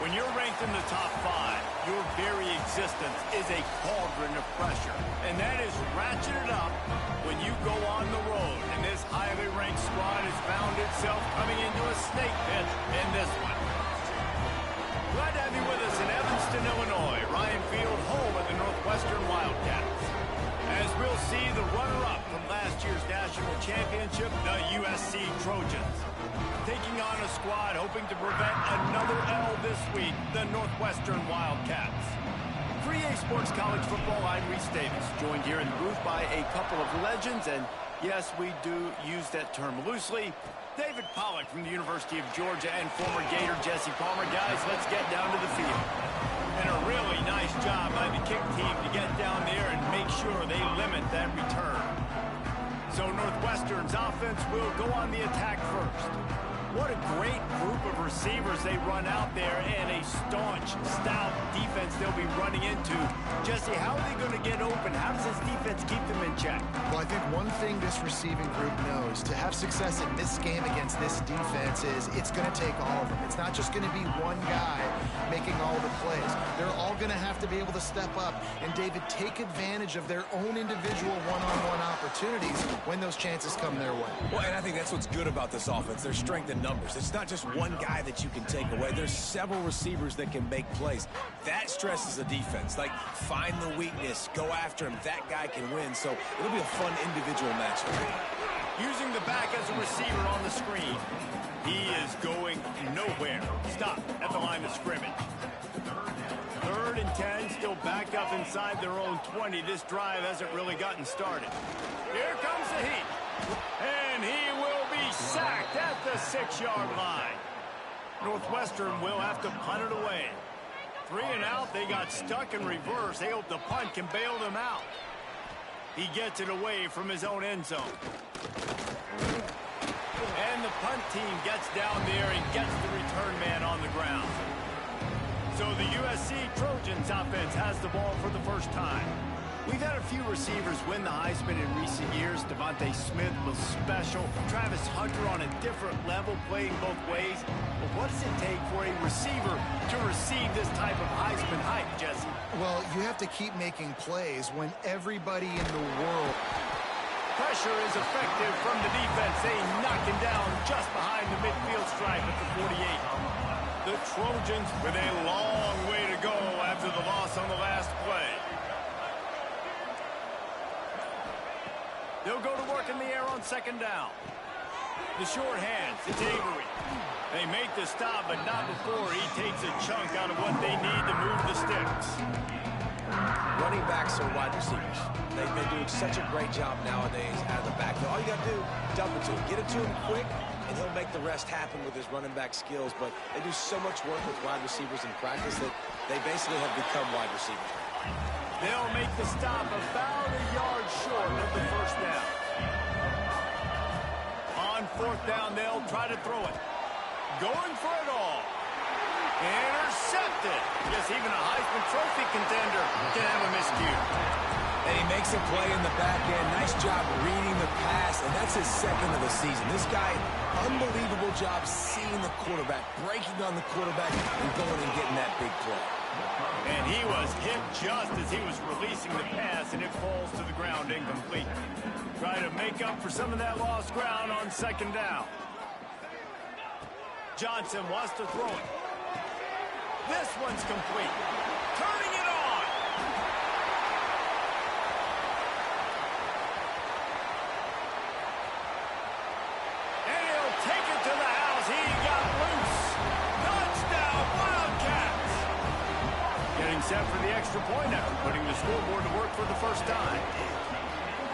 When you're ranked in the top 5, your very existence is a cauldron of pressure. And that is ratcheted up when you go on the road. And this highly ranked squad has found itself coming into a snake pit in this one. Glad to have you with us in Evanston, Illinois. Ryan Field, home of the Northwestern Wildcats. As we'll see the runner-up from last year's national championship, the USC Trojans. Taking on a squad hoping to prevent another L this week, the Northwestern Wildcats. For EA Sports College Football, I'm Reese Davis, joined here in the booth by a couple of legends, and yes, we do use that term loosely. David Pollack from the University of Georgia and former Gator Jesse Palmer. Guys, let's get down to the field. And a really nice job by the kick team to get down there and make sure they limit that return. So Northwestern's offense will go on the attack first. What a great group of receivers they run out there, and a staunch, stout defense they'll be running into. Jesse, how are they going to get open? How does this defense keep them in check? Well, I think one thing this receiving group knows, to have success in this game against this defense, is it's going to take all of them. It's not just going to be one guy making all the plays. They're all going to have to be able to step up and, David, take advantage of their own individual one-on-one opportunities when those chances come their way. Well, and I think that's what's good about this offense. Their strength in numbers. It's not just one guy that you can take away. There's several receivers that can make plays. That stresses the defense. Like, find the weakness, go after him. That guy can win. So it'll be a fun individual matchup. Using the back as a receiver on the screen. He is going nowhere. Stop at the line of scrimmage. 3rd and 10, still back up inside their own 20. This drive hasn't really gotten started. Here comes the heat. And he will be sacked at the 6-yard line. Northwestern will have to punt it away. 3 and out, they got stuck in reverse. They hope the punt can bail them out. He gets it away from his own end zone. And the punt team gets down there and gets the return man on the ground. So the USC Trojans offense has the ball for the first time. We've had a few receivers win the Heisman in recent years. Devontae Smith was special. Travis Hunter on a different level, playing both ways. But what does it take for a receiver to receive this type of Heisman hype, Jesse? Well, you have to keep making plays when everybody in the world... Pressure is effective from the defense. They knock him down just behind the midfield stripe at the 48. The Trojans with a long way to go after the loss on the last play. They'll go to work in the air on 2nd down. The short hands, it's Avery. They make the stop, but not before he takes a chunk out of what they need to move the sticks. Running backs are wide receivers. They do such a great job nowadays out of the backfield. All you got to do, dump it to him. Get it to him quick, and he'll make the rest happen with his running back skills. But they do so much work with wide receivers in practice that they basically have become wide receivers. They'll make the stop about a yard short of the 1st down. On 4th down, they'll try to throw it. Going for it all. Intercepted. Yes, even a Heisman Trophy contender can have a miscue. And he makes a play in the back end. Nice job reading the pass, and that's his 2nd of the season. This guy, unbelievable job seeing the quarterback, breaking on the quarterback, and going and getting that big play. And he was hit just as he was releasing the pass, and it falls to the ground incomplete. Try to make up for some of that lost ground on 2nd down. Johnson wants to throw it. This one's complete. Turning it on. And he'll take it to the house. He got loose. Touchdown, Wildcats. Getting set for the extra point after putting the scoreboard to work for the first time.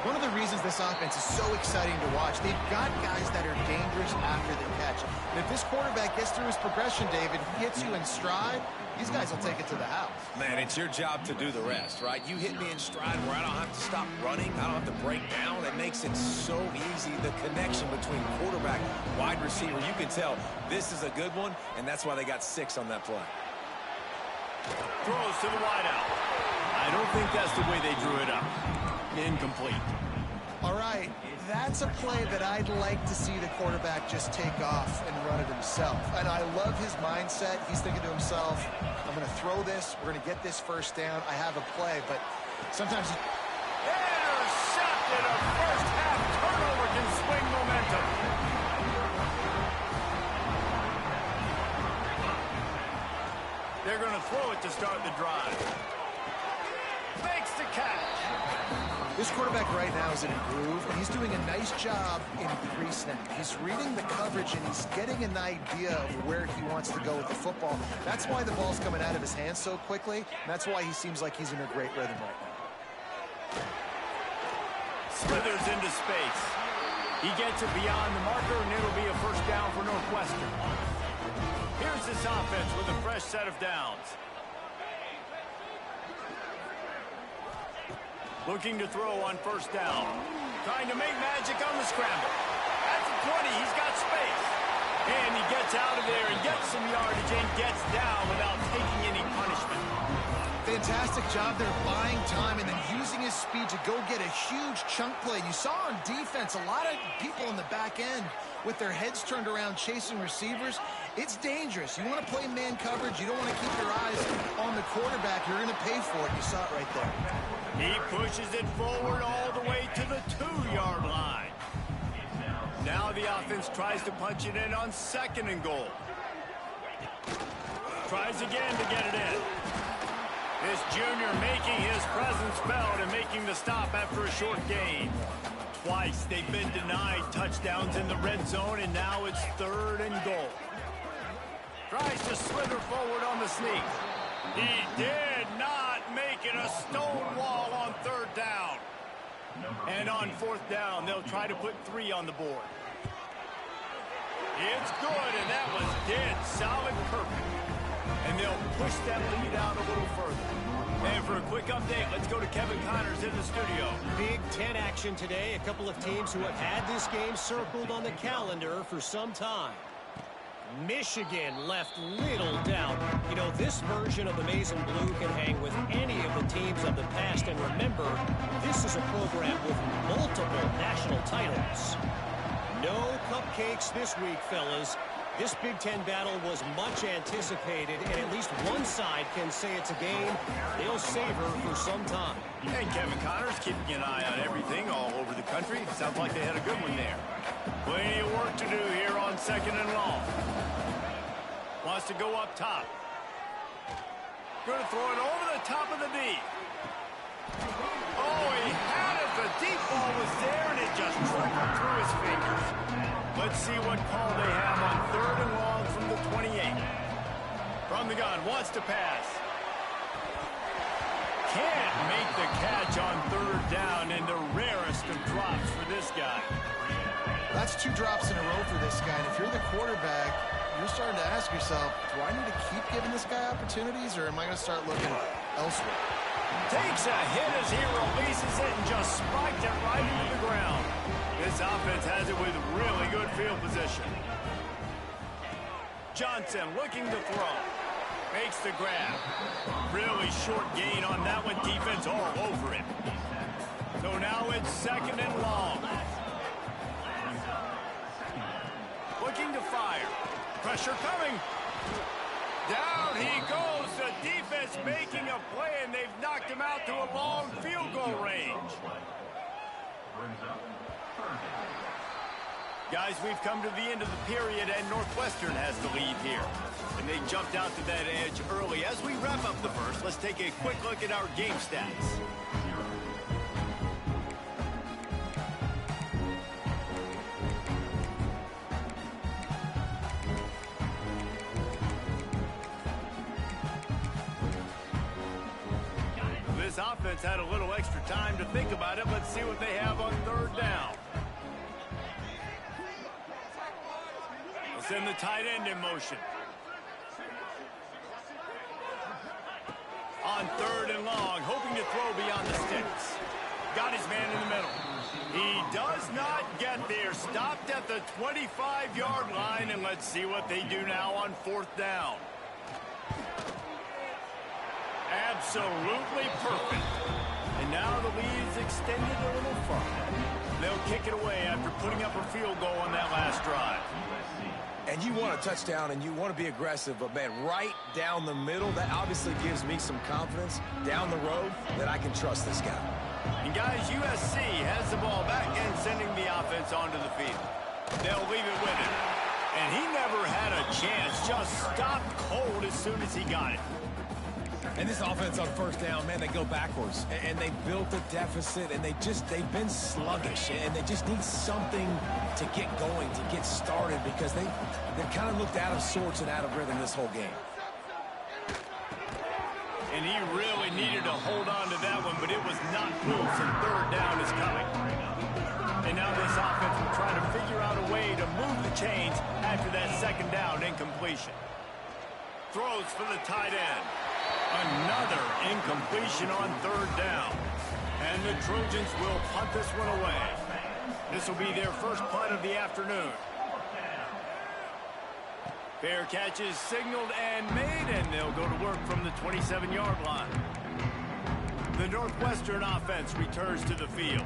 One of the reasons this offense is so exciting to watch, they've got guys that are dangerous after the catch. And if this quarterback gets through his progression, David, hits you in stride, these guys will take it to the house. Man, it's your job to do the rest, right? You hit me in stride where I don't have to stop running. I don't have to break down. It makes it so easy. The connection between quarterback, wide receiver, you can tell this is a good one, and that's why they got 6 on that play. Throws to the wideout. I don't think that's the way they drew it up. Incomplete. All All right, that's a play that I'd like to see the quarterback just take off and run it himself. And I love his mindset. He's thinking to himself, I'm going to throw this. We're going to get this first down. I have a play, but sometimes... Intercepted! A first half turnover can swing momentum. They're going to throw it to start the drive. Makes the catch. This quarterback right now is in a groove, and he's doing a nice job in pre-snap. He's reading the coverage, and he's getting an idea of where he wants to go with the football. That's why the ball's coming out of his hands so quickly, and that's why he seems like he's in a great rhythm right now. Slithers into space. He gets it beyond the marker, and it'll be a first down for Northwestern. Here's this offense with a fresh set of downs. Looking to throw on first down. Trying to make magic on the scramble. At the 20, he's got space. And he gets out of there and gets some yardage and gets down without taking any punishment. Fantastic job there buying time and then using his speed to go get a huge chunk play. You saw on defense a lot of people in the back end with their heads turned around chasing receivers. It's dangerous. You want to play man coverage. You don't want to keep your eyes on the quarterback. You're going to pay for it. You saw it right there. He pushes it forward all the way to the 2-yard line. Now the offense tries to punch it in on 2nd and goal. Tries again to get it in. This junior making his presence felt and making the stop after a short gain. Twice they've been denied touchdowns in the red zone, and now it's 3rd and goal. Tries to slither forward on the sneak. He did not make it a stone wall on 3rd down. And on 4th down, they'll try to put 3 on the board. It's good, and that was dead solid perfect. And they'll push that lead out a little further. And for a quick update, let's go to Kevin Connors in the studio. Big Ten action today. A couple of teams who have had this game circled on the calendar for some time. Michigan left little doubt. You know, this version of the Maize and Blue can hang with any of the teams of the past. And remember, this is a program with multiple national titles. No cupcakes this week, fellas. This Big Ten battle was much anticipated, and at least one side can say it's a game they'll savor for some time. And Kevin Connors keeping an eye on everything all over the country. Sounds like they had a good one there. Plenty of work to do here on 2nd and long. Wants to go up top. Going to throw it over the top of the D. Oh, he had it. The deep ball was there, and it just trickled through his fingers. Let's see what call they have on 3rd and long from the 28. From the gun, wants to pass. Can't make the catch on 3rd down, and the rarest of drops for this guy. That's 2 drops in a row for this guy. And if you're the quarterback, you're starting to ask yourself, do I need to keep giving this guy opportunities, or am I going to start looking elsewhere? Takes a hit as he releases it and just spiked it right into the ground. This offense has it with really good field position. Johnson looking to throw. Makes the grab. Really short gain on that one. Defense all over it. So now it's 2nd and long. Looking to fire. Pressure coming. Down he goes. The defense making a play, and they've knocked him out to a long field goal range. Guys, we've come to the end of the period, and Northwestern has the lead here. And they jumped out to that edge early. As we wrap up the first, let's take a quick look at our game stats. This offense had a little extra time to think about it. Let's see what they have on 3rd down. Send the tight end in motion. On 3rd and long, hoping to throw beyond the sticks. Got his man in the middle. He does not get there. Stopped at the 25-yard line, and let's see what they do now on 4th down. Absolutely perfect. And now the lead's extended a little further. they'll kick it away after putting up a field goal on that last drive. And you want a touchdown and you want to be aggressive, but, man, right down the middle, that obviously gives me some confidence down the road that I can trust this guy. And, guys, USC has the ball back and sending the offense onto the field. They'll leave it with him. And he never had a chance, just stopped cold as soon as he got it. And this offense on first down, man, they go backwards. And they built a deficit, and they've been sluggish. And they just need something to get going, to get started, because they've kind of looked out of sorts and out of rhythm this whole game. And he really needed to hold on to that one, but it was not loose, and third down is coming. And now this offense will try to figure out a way to move the chains after that second down incompletion. Throws for the tight end. Another incompletion on third down. And the Trojans will punt this one away. This will be their first punt of the afternoon. Fair catch is signaled and made, and they'll go to work from the 27-yard line. The Northwestern offense returns to the field.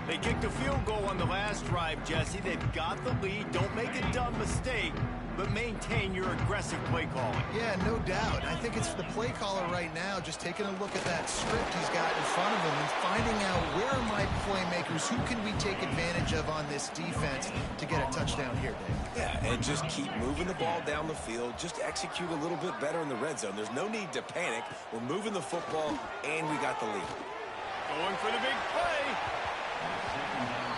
They kicked a field goal on the last drive, Jesse. They've got the lead. Don't make a dumb mistake, but maintain your aggressive play calling. Yeah, no doubt. I think it's the play caller right now just taking a look at that script he's got in front of him and finding out where are my playmakers, who can we take advantage of on this defense to get a touchdown here, Dave. Yeah, and just keep moving the ball down the field. Just execute a little bit better in the red zone. There's no need to panic. We're moving the football, and we got the lead. Going for the big play.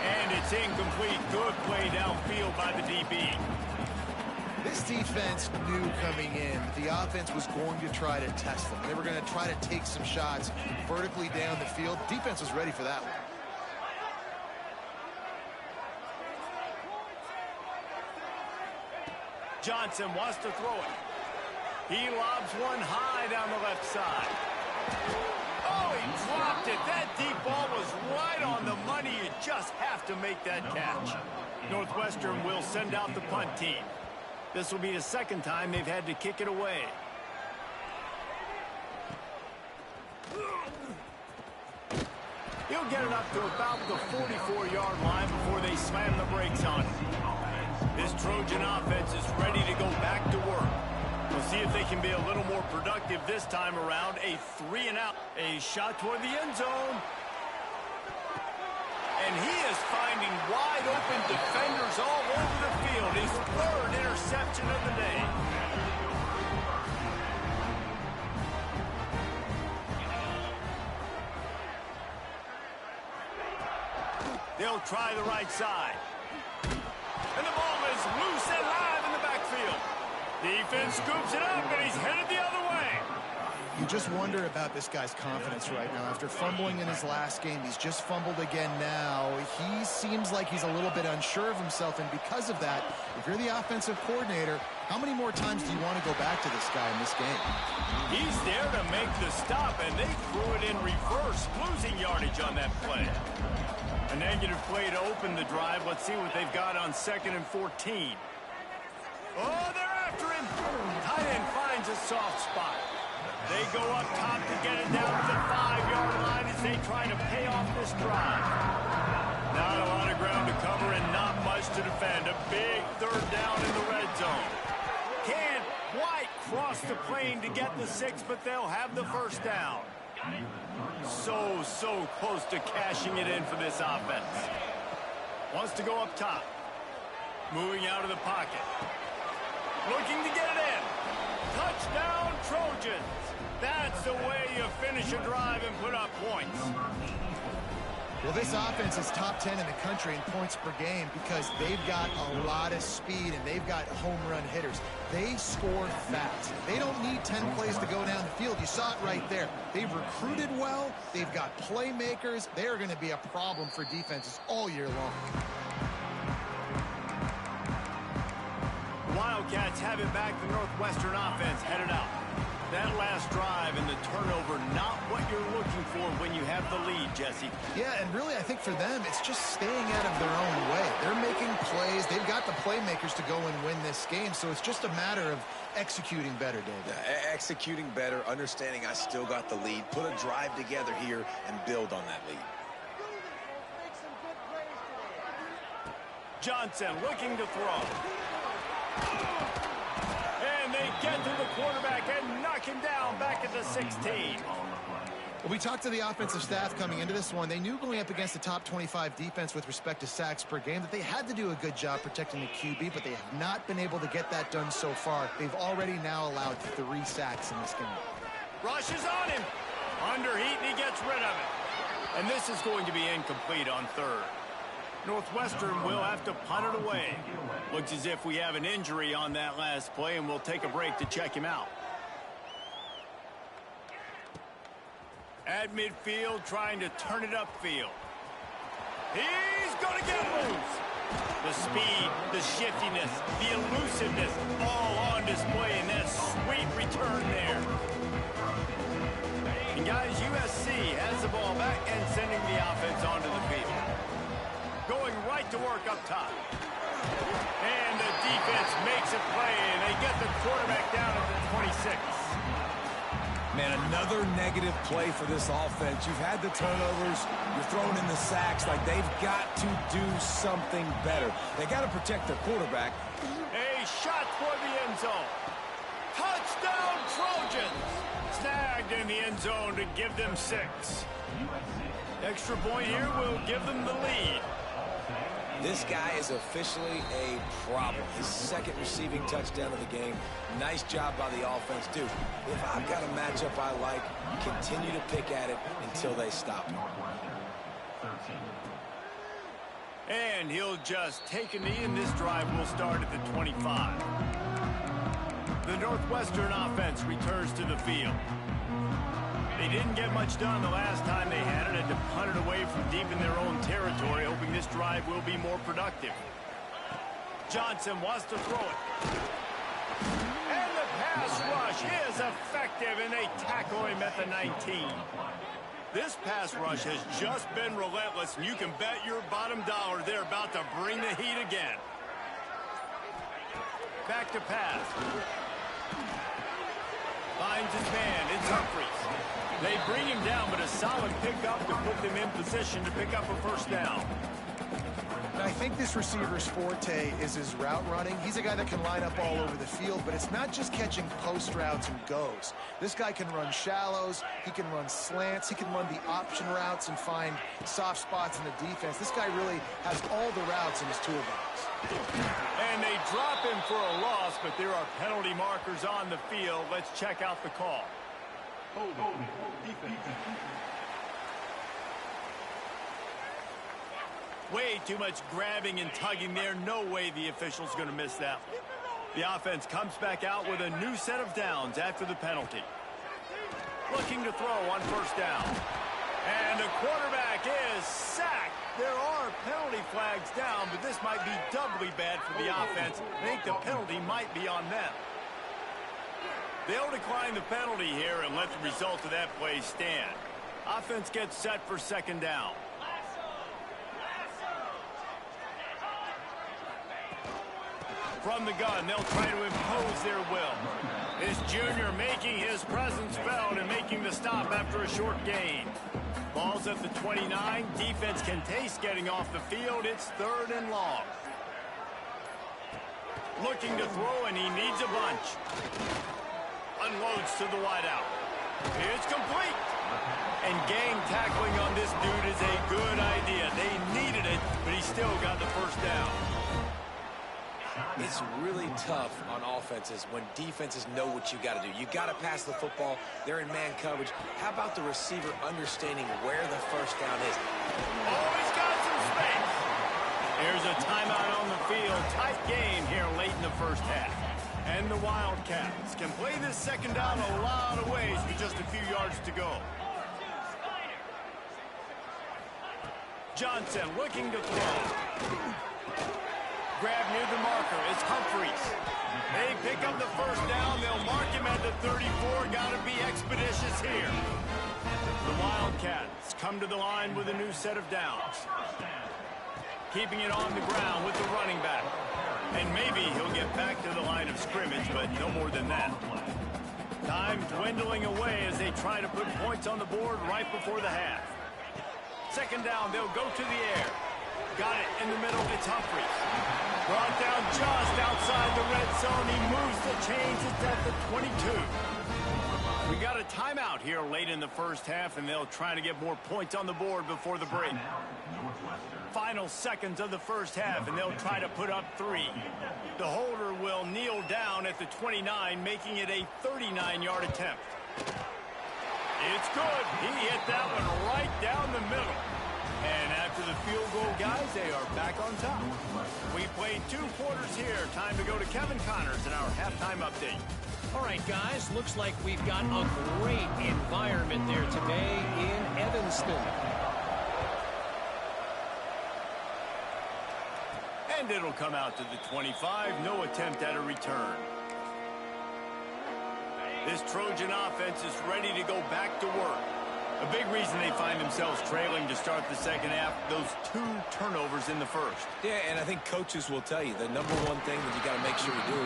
And it's incomplete. Good play downfield by the DB. This defense knew coming in the offense was going to try to test them. They were going to try to take some shots vertically down the field. Defense was ready for that one. Johnson wants to throw it. He lobs one high down the left side. Oh, he dropped it. That deep ball was right on the money. You just have to make that catch. Northwestern will send out the punt team. This will be the second time they've had to kick it away. He'll get it up to about the 44-yard line before they slam the brakes on it. This Trojan offense is ready to go back to work. We'll see if they can be a little more productive this time around. A 3-and-out. A shot toward the end zone. And he is finding wide-open defenders all over the field. His third interception of the day. They'll try the right side. And the ball is loose and live in the backfield. Defense scoops it up, and he's headed the other way. You just wonder about this guy's confidence right now. After fumbling in his last game, he's just fumbled again now. He seems like he's a little bit unsure of himself, and because of that, if you're the offensive coordinator, how many more times do you want to go back to this guy in this game? He's there to make the stop, and they threw it in reverse, losing yardage on that play. A negative play to open the drive. Let's see what they've got on 2nd and 14. Oh, they're after him. Tight end finds a soft spot. They go up top to get it down to the 5-yard line as they try to pay off this drive. Not a lot of ground to cover and not much to defend. A big third down in the red zone. Can't quite cross the plane to get the 6, but they'll have the first down. So close to cashing it in for this offense. Wants to go up top. Moving out of the pocket. Looking to get it in. Touchdown, Trojans. That's the way you finish a drive and put up points. Well, this offense is top 10 in the country in points per game because they've got a lot of speed and they've got home run hitters. They score fast. They don't need 10 plays to go down the field. You saw it right there. They've recruited well. They've got playmakers. They are going to be a problem for defenses all year long. Wildcats have it back. The Northwestern offense headed out. That last drive and the turnover, not what you're looking for when you have the lead, Jesse. Yeah, and really, I think for them, it's just staying out of their own way. They're making plays. They've got the playmakers to go and win this game, so it's just a matter of executing better, David. Executing better, understanding I still got the lead, put a drive together here, and build on that lead. Johnson looking to throw. And they get to the quarterback and knock him down back at the 16. Well, we talked to the offensive staff coming into this one. They knew going up against the top 25 defense with respect to sacks per game that they had to do a good job protecting the QB, but they have not been able to get that done so far. They've already now allowed 3 sacks in this game. Rush is on him. Under heat, and he gets rid of it. And this is going to be incomplete on third. Northwestern will have to punt it away. Looks as if we have an injury on that last play, and we'll take a break to check him out. At midfield, trying to turn it upfield. He's going to get loose. The speed, the shiftiness, the elusiveness, all on display in that sweet return there. And guys, USC has the ball back and sending the offense onto the field. Going right to work up top. And the defense makes a play, and they get the quarterback down at the 26. Man, another negative play for this offense. You've had the turnovers. You're throwing in the sacks. Like, they've got to do something better. They got to protect their quarterback. A shot for the end zone. Touchdown, Trojans. Snagged in the end zone to give them 6. Extra point here will give them the lead. This guy is officially a problem. His 2nd receiving touchdown of the game. Nice job by the offense, dude. If I've got a matchup I like, continue to pick at it until they stop him. And he'll just take a knee, and this drive will start at the 25. The Northwestern offense returns to the field. They didn't get much done the last time they had it, and to punt it away from deep in their own territory, hoping this drive will be more productive. Johnson wants to throw it. And the pass rush is effective, and they tackle him at the 19. This pass rush has just been relentless, and you can bet your bottom dollar they're about to bring the heat again. Back to pass. Finds his man. It's Humphries. They bring him down, but a solid pickup to put them in position to pick up a first down. And I think this receiver's forte is his route running. He's a guy that can line up all over the field, but it's not just catching post routes and goes. This guy can run shallows, he can run slants, he can run the option routes and find soft spots in the defense. This guy really has all the routes in his toolbox. And they drop him for a loss, but there are penalty markers on the field. Let's check out the call. Way too much grabbing and tugging there. No way the official's going to miss that one. The offense comes back out with a new set of downs after the penalty. Looking to throw on first down. And the quarterback is sacked. There are penalty flags down, but this might be doubly bad for the offense. I think the penalty might be on them. They'll decline the penalty here and let the result of that play stand. Offense gets set for 2nd down. From the gun, they'll try to impose their will. This junior making his presence felt and making the stop after a short gain. Ball's at the 29. Defense can taste getting off the field. It's 3rd and long. Looking to throw, and he needs a bunch. Unloads to the wideout. It's complete. And gang tackling on this dude is a good idea. They needed it, but he still got the first down. It's really tough on offenses when defenses know what you got to do. You got to pass the football. They're in man coverage. How about the receiver understanding where the first down is? Oh, he's got some space. There's a timeout on the field. Tight game here late in the first half. And the Wildcats can play this 2nd down a lot of ways with just a few yards to go. Johnson looking to throw. Grab near the marker. It's Humphries. They pick up the first down. They'll mark him at the 34. Got to be expeditious here. The Wildcats come to the line with a new set of downs. Keeping it on the ground with the running back. And maybe he'll get back to the line of scrimmage, but no more than that. Time dwindling away as they try to put points on the board right before the half. 2nd down, they'll go to the air. Got it in the middle. It's Humphries. Brought down just outside the red zone. He moves the chains. It's at the 22. We got a timeout here late in the first half, and they'll try to get more points on the board before the break. Final seconds of the first half, and they'll try to put up 3. The holder will kneel down at the 29, making it a 39-yard attempt. It's good. He hit that one right down the middle. And after the field goal, guys, they are back on top. We played 2 quarters here. Time to go to Kevin Connors in our halftime update. All right, guys, looks like we've got a great environment there today in Evanston. And it'll come out to the 25. No attempt at a return. This Trojan offense is ready to go back to work. A big reason they find themselves trailing to start the second half, those 2 turnovers in the first. Yeah, and I think coaches will tell you the number one thing that you got to make sure you do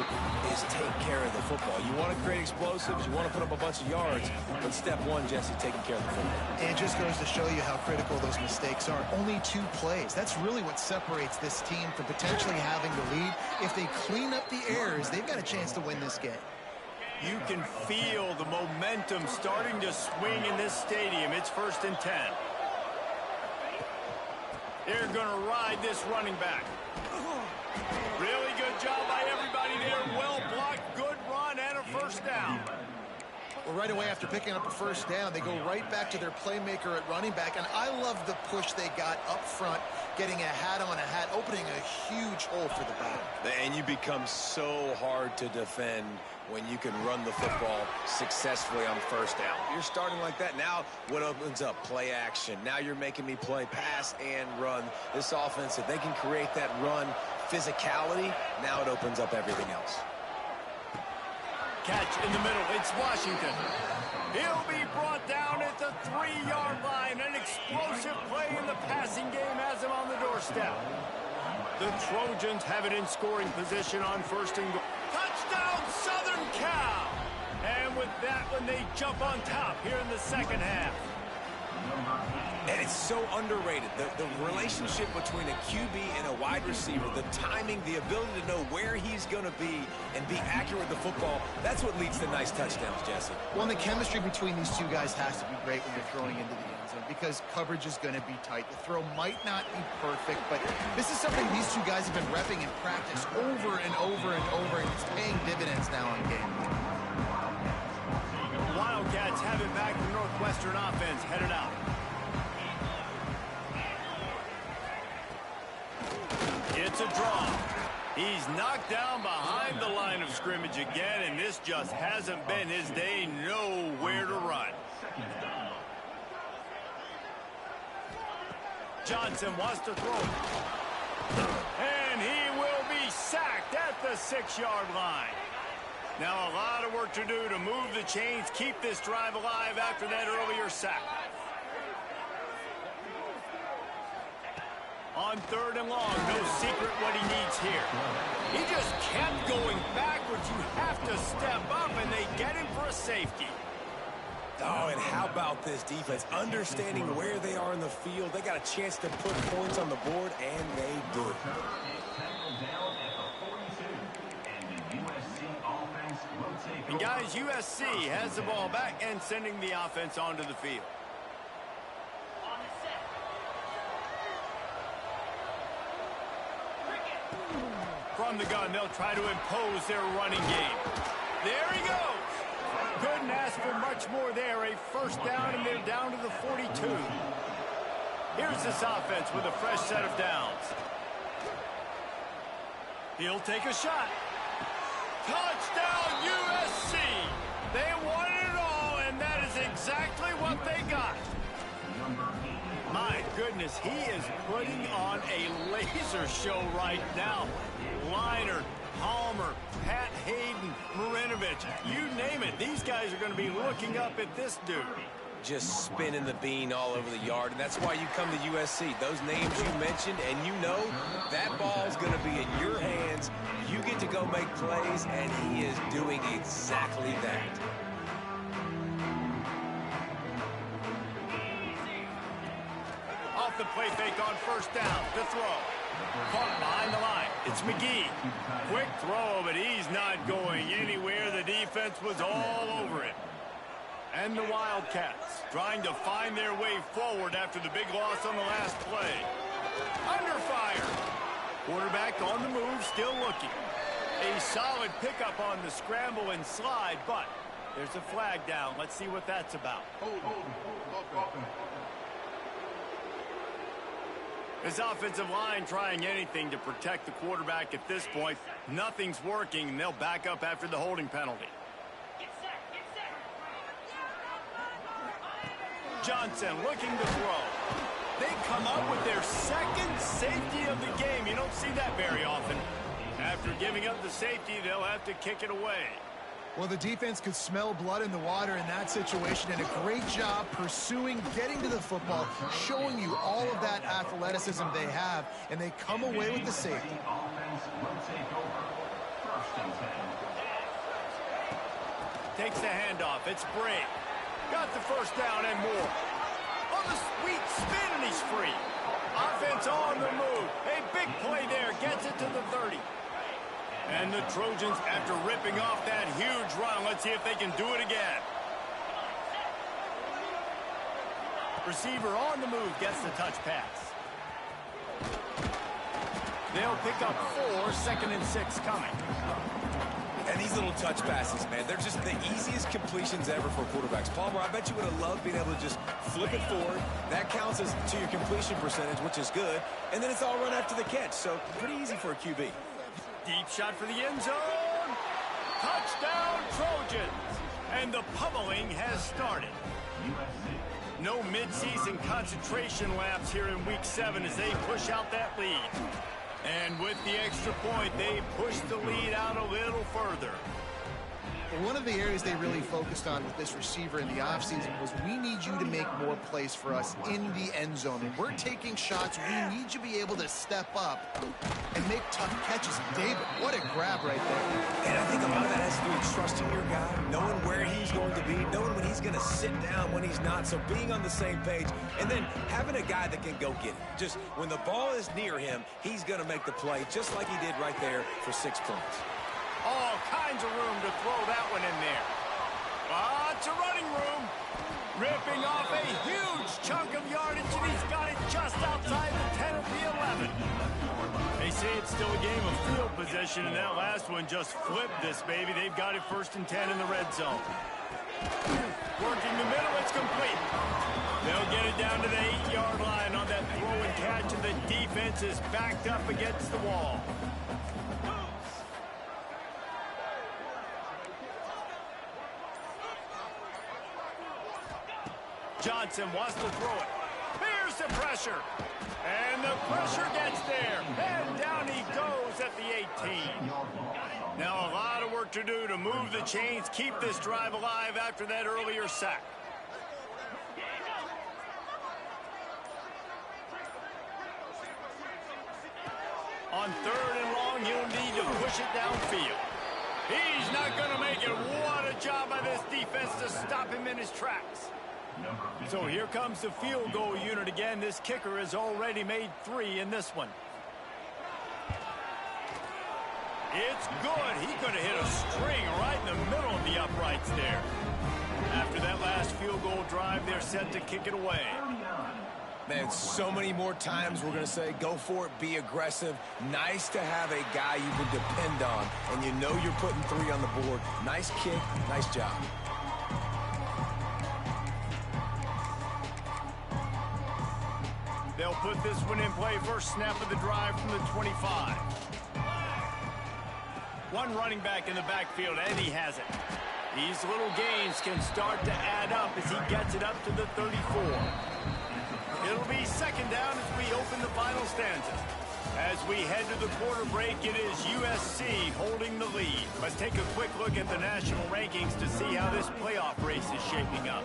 is take care of the football. You want to create explosives, you want to put up a bunch of yards, but step one, Jesse, taking care of the football. And it just goes to show you how critical those mistakes are. Only 2 plays. That's really what separates this team from potentially having the lead. If they clean up the errors, they've got a chance to win this game. You can feel the momentum starting to swing in this stadium. It's 1st and 10. They're going to ride this running back. Really good job by everybody there. Well blocked, good run, and a first down. Well, right away after picking up a first down, they go right back to their playmaker at running back. And I love the push they got up front, getting a hat on a hat, opening a huge hole for the back. And you become so hard to defend when you can run the football successfully on first down. You're starting like that. Now what opens up? Play action. Now you're making me play pass and run. This offense, if they can create that run physicality, now it opens up everything else. Catch in the middle. It's Washington. He'll be brought down at the 3-yard line. An explosive play in the passing game has him on the doorstep. The Trojans have it in scoring position on 1st and goal. Touchdown, Southern Cal! And with that one, they jump on top here in the second half. And it's so underrated. The relationship between a QB and a wide receiver, the timing, the ability to know where he's going to be and be accurate with the football, that's what leads to nice touchdowns, Jesse. Well, and the chemistry between these 2 guys has to be great when you're throwing into the end zone because coverage is going to be tight. The throw might not be perfect, but this is something these 2 guys have been repping in practice over and over and over, and it's paying dividends now on game. Wildcats have it back. The Northwestern offense headed out. It's a draw. He's knocked down behind the line of scrimmage again, and this just hasn't been his day. Nowhere to run. Johnson wants to throw. And he will be sacked at the 6-yard line. Now a lot of work to do to move the chains, keep this drive alive after that earlier sack. On 3rd and long, no secret what he needs here. He just kept going backwards. You have to step up, and they get him for a safety. Oh, and how about this defense? Understanding where they are in the field. They got a chance to put points on the board, and they do. And guys, USC has the ball back and sending the offense onto the field. From the gun, they'll try to impose their running game. There he goes. Couldn't ask for much more there. A first down, and they're down to the 42. Here's this offense with a fresh set of downs. He'll take a shot. Touchdown, USC. They wanted it all, and that is exactly what they got. My goodness, he is putting on a laser show right now. Liner, Palmer, Pat Hayden, Marinovich, you name it. These guys are going to be looking up at this dude. Just spinning the bean all over the yard, and that's why you come to USC. Those names you mentioned, and you know that ball's going to be in your hands. You get to go make plays, and he is doing exactly that. Off the play fake on first down to throw. It's McGee. Quick throw, but he's not going anywhere. The defense was all over it. And the Wildcats trying to find their way forward after the big loss on the last play. Under fire. Quarterback on the move, still looking. A solid pickup on the scramble and slide, but there's a flag down. Let's see what that's about. This offensive line trying anything to protect the quarterback at this point. Nothing's working, and they'll back up after the holding penalty. Johnson looking to throw. They come up with their second safety of the game. You don't see that very often. After giving up the safety, they'll have to kick it away. Well, the defense could smell blood in the water in that situation, and a great job pursuing, getting to the football, showing you all of that athleticism they have, and they come away with the safety. Takes the handoff. It's Bray. Got the first down and more. On the sweet spin, and he's free. Offense on the move. A big play there. Gets it to the 30. And the Trojans, after ripping off that huge run, let's see if they can do it again. Receiver on the move gets the touch pass. They'll pick up 4, 2nd and 6 coming. And these little touch passes, man, they're just the easiest completions ever for quarterbacks. Palmer, I bet you would have loved being able to just flip it forward. That counts as to your completion percentage, which is good. And then it's all run after the catch, so pretty easy for a QB. Deep shot for the end zone. Touchdown, Trojans. And the pummeling has started. No midseason concentration laps here in Week 7 as they push out that lead. And with the extra point, they push the lead out a little further. One of the areas they really focused on with this receiver in the offseason was we need you to make more plays for us in the end zone. And we're taking shots. We need you to be able to step up and make tough catches. David, what a grab right there. And I think a lot of that has to do with trusting your guy, knowing where he's going to be, knowing when he's going to sit down, when he's not. So being on the same page, and then having a guy that can go get it. Just when the ball is near him, he's going to make the play, just like he did right there for 6 points. All kinds of room to throw that one in there. Lots of running room. Ripping off a huge chunk of yardage, and he's got it just outside the 10 of the 11. They say it's still a game of field possession, and that last one just flipped this baby. They've got it 1st and 10 in the red zone. Working the middle, it's complete. They'll get it down to the 8-yard line on that throw and catch, and the defense is backed up against the wall. Johnson wants to throw it. Here's the pressure. And the pressure gets there. And down he goes at the 18. Now a lot of work to do to move the chains, keep this drive alive after that earlier sack. On 3rd and long, he'll need to push it downfield. He's not going to make it. What a job by this defense to stop him in his tracks. So here comes the field goal unit again. This kicker has already made 3 in this one. It's good. He could have hit a string right in the middle of the uprights there. After that last field goal drive, they're set to kick it away. Man, so many more times we're going to say, go for it, be aggressive. Nice to have a guy you can depend on, and you know you're putting 3 on the board. Nice kick, nice job. They'll put this one in play. First snap of the drive from the 25. One running back in the backfield, and he has it. These little gains can start to add up as he gets it up to the 34. It'll be 2nd down as we open the final stanza. As we head to the quarter break, it is USC holding the lead. Let's take a quick look at the national rankings to see how this playoff race is shaping up.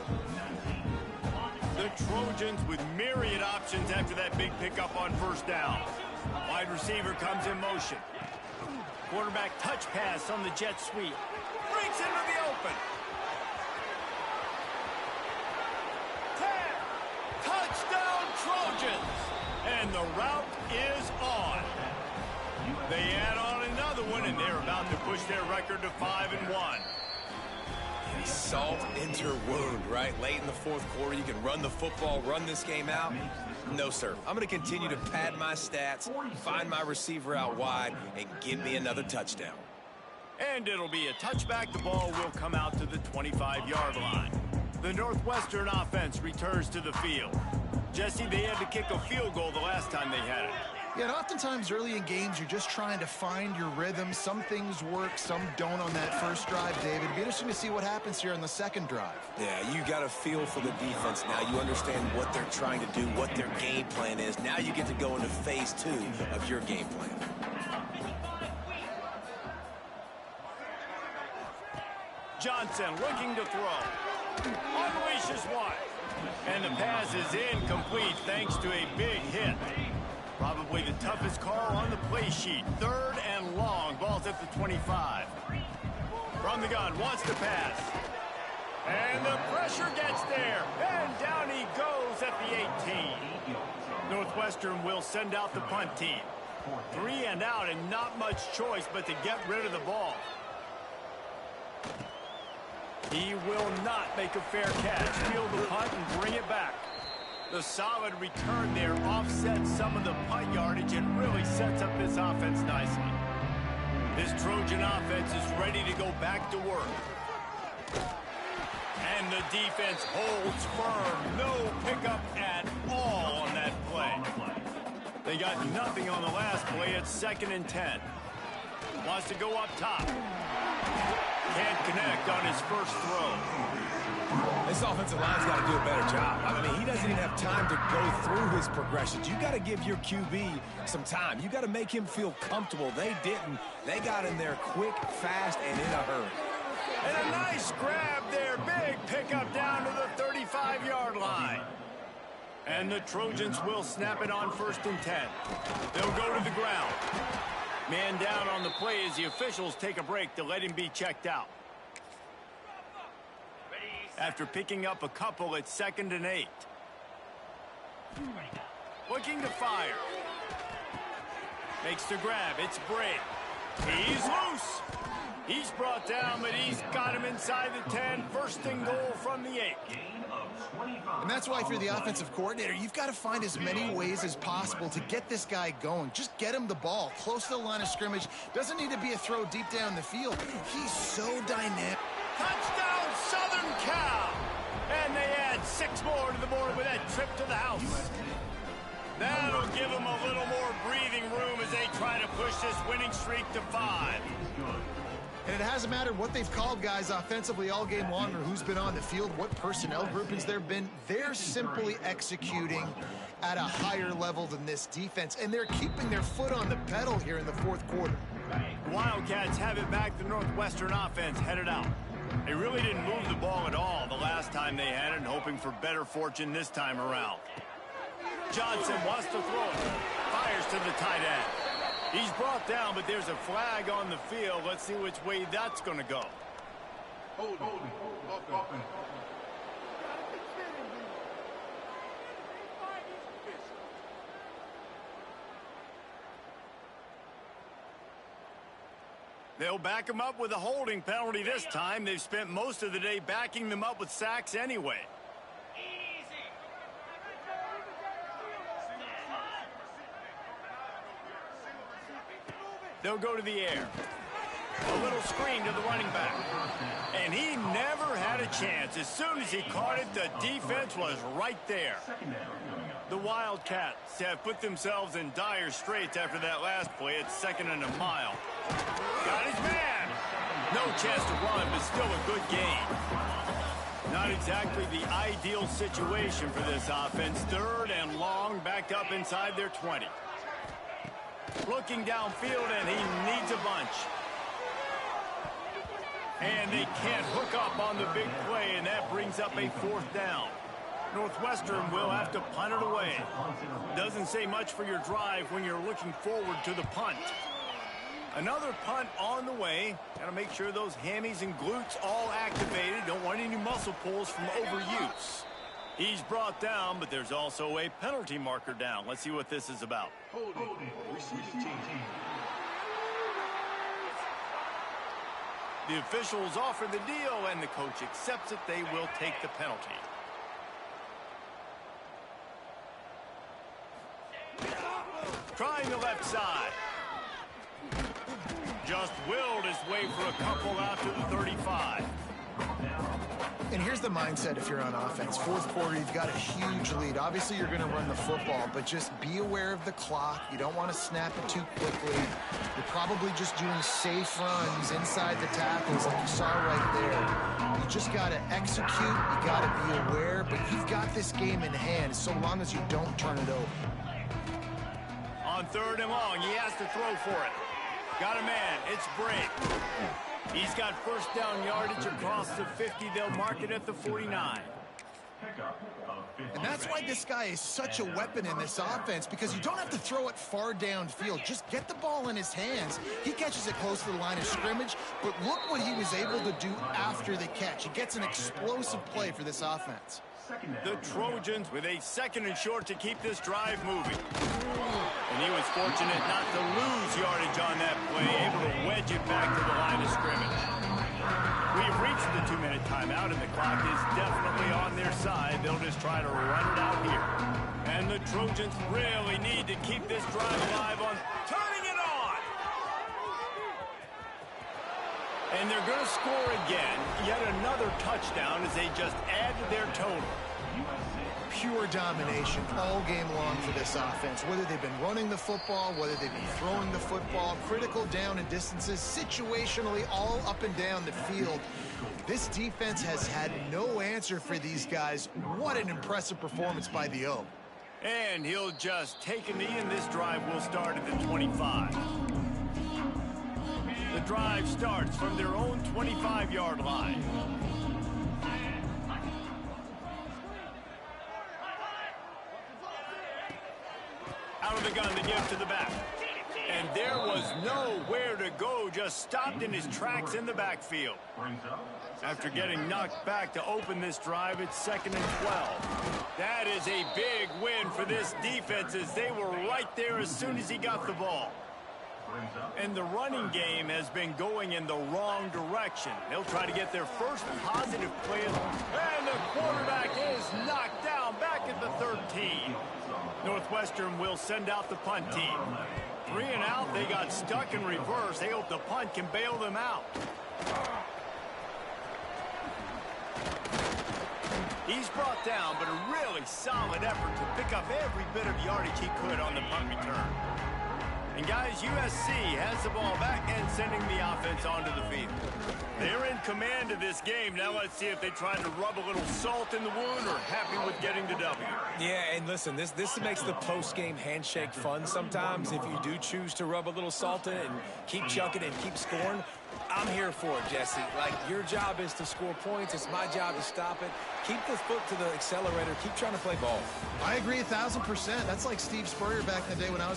The Trojans with myriad options after that big pickup on 1st down. Wide receiver comes in motion. Quarterback touch pass on the jet sweep. Breaks into the open. 10. Touchdown Trojans. And the route is on. They add on another one, and they're about to push their record to 5-1. Salt into her wound, right? Late in the fourth quarter, you can run the football, run this game out. No, sir. I'm going to continue to pad my stats, find my receiver out wide, and give me another touchdown. And it'll be a touchback. The ball will come out to the 25-yard line. The Northwestern offense returns to the field. Jesse, they had to kick a field goal the last time they had it. Yeah, and oftentimes early in games, you're just trying to find your rhythm. Some things work, some don't on that first drive, David. It'd be interesting to see what happens here on the second drive. Yeah, you got a feel for the defense now. You understand what they're trying to do, what their game plan is. Now you get to go into phase 2 of your game plan. Johnson looking to throw. Unleashes one. And the pass is incomplete thanks to a big hit. Probably the toughest call on the play sheet. 3rd and long. Ball's at the 25. From the gun, wants to pass. And the pressure gets there. And down he goes at the 18. Northwestern will send out the punt team. 3 and out, and not much choice but to get rid of the ball. He will not make a fair catch. Field the punt and bring it back. The solid return there offsets some of the punt yardage and really sets up this offense nicely. This Trojan offense is ready to go back to work. And the defense holds firm. No pickup at all on that play. They got nothing on the last play. It's 2nd and 10. Wants to go up top. Can't connect on his first throw. This offensive line's got to do a better job. I mean, he doesn't even have time to go through his progressions. You got to give your QB some time. You got to make him feel comfortable. They didn't. They got in there quick, fast, and in a hurry. And a nice grab there. Big pickup down to the 35-yard line. And the Trojans will snap it on 1st and 10. They'll go to the ground. Man down on the play as the officials take a break to let him be checked out. After picking up a couple, it's 2nd and 8. Looking to fire. Makes the grab. It's Bray. He's loose. He's brought down, but he's got him inside the 10. 1st and goal from the 8. And that's why if you're the offensive coordinator, you've got to find as many ways as possible to get this guy going. Just get him the ball close to the line of scrimmage. Doesn't need to be a throw deep down the field. He's so dynamic. Touchdown, Southern Cal! And they add 6 more to the board with that trip to the house. That'll give them a little more breathing room as they try to push this winning streak to 5. And it hasn't mattered what they've called guys offensively all game long or who's been on the field, what personnel groupings there have been. They're simply executing at a higher level than this defense, and they're keeping their foot on the pedal here in the 4th quarter. The Wildcats have it back. The Northwestern offense headed out. They really didn't move the ball at all the last time they had it, and hoping for better fortune this time around. Johnson wants to throw it. Fires to the tight end. He's brought down, but there's a flag on the field. Let's see which way that's going to go. They'll back him up with a holding penalty this time. They've spent most of the day backing them up with sacks anyway. They'll go to the air. A little screen to the running back. And he never had a chance. As soon as he caught it, the defense was right there. The Wildcats have put themselves in dire straits after that last play. It's 2nd and a mile. Got his man. No chance to run, but still a good game. Not exactly the ideal situation for this offense. 3rd and long, backed up inside their 20. Looking downfield, and he needs a bunch. And they can't hook up on the big play, and that brings up a 4th down. Northwestern will have to punt it away. Doesn't say much for your drive when you're looking forward to the punt. Another punt on the way. Got to make sure those hammies and glutes all activated. Don't want any muscle pulls from overuse. He's brought down, but there's also a penalty marker down. Let's see what this is about. The officials offer the deal, and the coach accepts it. They will take the penalty. Trying the left side. Just willed his way for a couple out to the 35. And here's the mindset if you're on offense. Fourth quarter, you've got a huge lead. Obviously, you're going to run the football, but just be aware of the clock. You don't want to snap it too quickly. You're probably just doing safe runs inside the tackles like you saw right there. You just got to execute. You got to be aware, but you've got this game in hand so long as you don't turn it over. On 3rd and long, he has to throw for it. Got a man. It's Brake. He's got first down yardage across the 50. They'll mark it at the 49. And that's why this guy is such a weapon in this offense, because you don't have to throw it far downfield. Just get the ball in his hands. He catches it close to the line of scrimmage, but look what he was able to do after the catch. He gets an explosive play for this offense. The Trojans with a 2nd and short to keep this drive moving. And he was fortunate not to lose yardage on that play, able to wedge it back to the line of scrimmage. We've reached the 2-minute timeout, and the clock is definitely on their side. They'll just try to run it out here. And the Trojans really need to keep this drive alive on turning it on. And they're going to score again. Yet another touchdown as they just add to their total. Pure domination all game long for this offense. Whether they've been running the football, whether they've been throwing the football, critical down and distances, situationally all up and down the field. This defense has had no answer for these guys. What an impressive performance by the O. And he'll just take a knee, and this drive will start at the 25. The drive starts from their own 25-yard line. Out of the gun to give to the back. And there was nowhere to go, just stopped in his tracks in the backfield. After getting knocked back to open this drive, it's 2nd and 12. That is a big win for this defense, as they were right there as soon as he got the ball. And the running game has been going in the wrong direction. They'll try to get their first positive play. And the quarterback is knocked down back at the 13. Northwestern will send out the punt team. 3 and out. They got stuck in reverse. They hope the punt can bail them out. He's brought down, but a really solid effort to pick up every bit of yardage he could on the punt return. And guys, USC has the ball back and sending the offense onto the field. They're in command of this game. Now let's see if they try to rub a little salt in the wound or happy with getting the W. Yeah, and listen, this makes the post-game handshake fun sometimes. If you do choose to rub a little salt in it and keep chucking and keep scoring, I'm here for it, Jesse. Like, your job is to score points. It's my job to stop it. Keep the foot to the accelerator. Keep trying to play ball. I agree 1,000%. That's like Steve Spurrier back in the day when I was